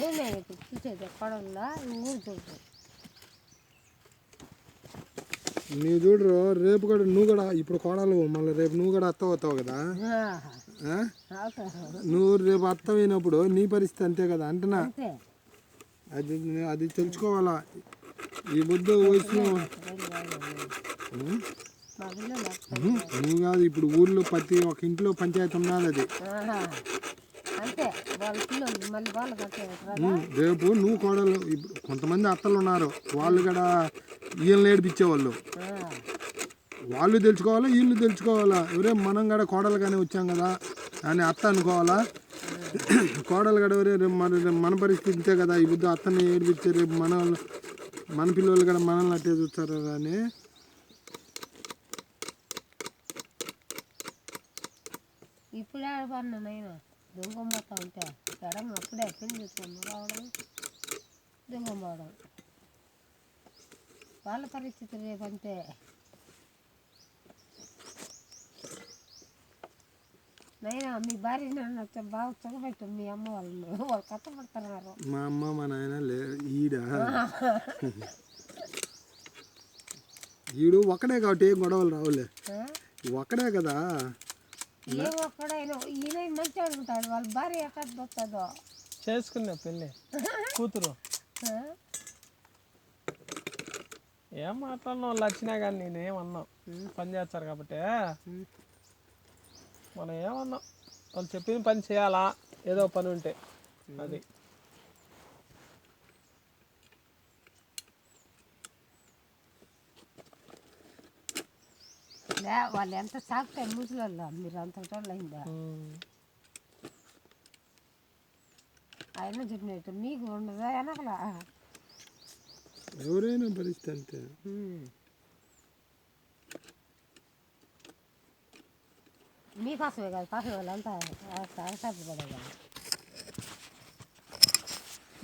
నేనే ఇప్పుడు చూసేది కొడవల్లో ఊరు చూడు. నీ చూడు రేపు కూడా నువ్వు కూడా ఇప్పుడు కోడలు మళ్ళీ రేపు నువ్వు కూడా అత్త అవుతావు కదా. నువ్వు రేపు అత్త అయినప్పుడు నీ పరిస్థితి అంతే కదా అంటున్నా. అది అది తెలుసుకోవాలా ఈ బుద్ధ వయసులో. నువ్వు కాదు ఇప్పుడు ఊర్లో ప్రతి ఒక్క ఇంట్లో పంచాయతీ ఉన్నది అది. రేపు నువ్వు కోడలు కొంతమంది అత్తలు ఉన్నారు వాళ్ళు కూడా వీళ్ళని ఏడిపించేవాళ్ళు. వాళ్ళు తెలుసుకోవాలా వీళ్ళు తెలుసుకోవాలా. ఎవరే మనం కూడా కోడలుగానే వచ్చాం కదా అని అత్త అనుకోవాలా. కోడలు కూడా ఎవరే రేపు మన పరిస్థితి ఇంతే కదా ఈ బుద్ధి అత్తని ఏడిపించే రేపు మన పిల్లలు కూడా మనల్ని అట్టే చూస్తారు అని. ఇప్పుడు ఆడపడినా నైనా దొంగమ్మతా ఉంటే ఎడం అప్పుడే పెళ్లి చేసుకొని రావడం దొంగమ్మవడం వాళ్ళ పరిస్థితి రేపంతే. నైనా మీ భార్య నన్ను బాగా చొగబెట్టు మీ అమ్మ వాళ్ళు కష్టపడుతున్నారు. మా అమ్మ మా నాయన ఈడా ఈడు ఒక్కడే కాబట్టి ఏం గొడవలు రావులే. ఒక్కడే కదా ఏ ఒక్కడైనా ఈయన మంచిగా ఉంటాడు వాళ్ళ భార్య ఎక్కడ వస్తుందో చేసుకున్నా పెళ్ళి కూతురు. ఏం మాట్లాడిన వాళ్ళు వచ్చినా కానీ నేనేమన్నా పని చేస్తారు కాబట్టి మనం ఏమన్నా వాళ్ళు చెప్పిన పని చేయాలా ఏదో పని ఉంటే అది. వాళ్ళు ఎంత సాగుతారు ముసలి మీరు అంత అయిందా ఆయన చెప్పినట్టు మీకు ఉండదా వెనకలా ఎవరైనా పరిస్థితి అంతే. మీకోసమే కదా పక్కన వాళ్ళంతా అసపడే కదా.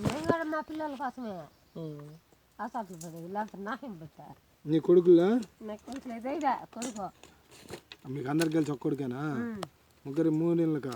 మేము కూడా మా పిల్లల కోసమే అసలు పడేది లేకపోతే నాకేం పెట్టా. నీ కొడుకులా నాకు కొడుకు లేదా కొడుకు మీకు అందరికి కలిసి ఒక్క కొడుకేనా? ముగ్గురు 3 నెలలకా?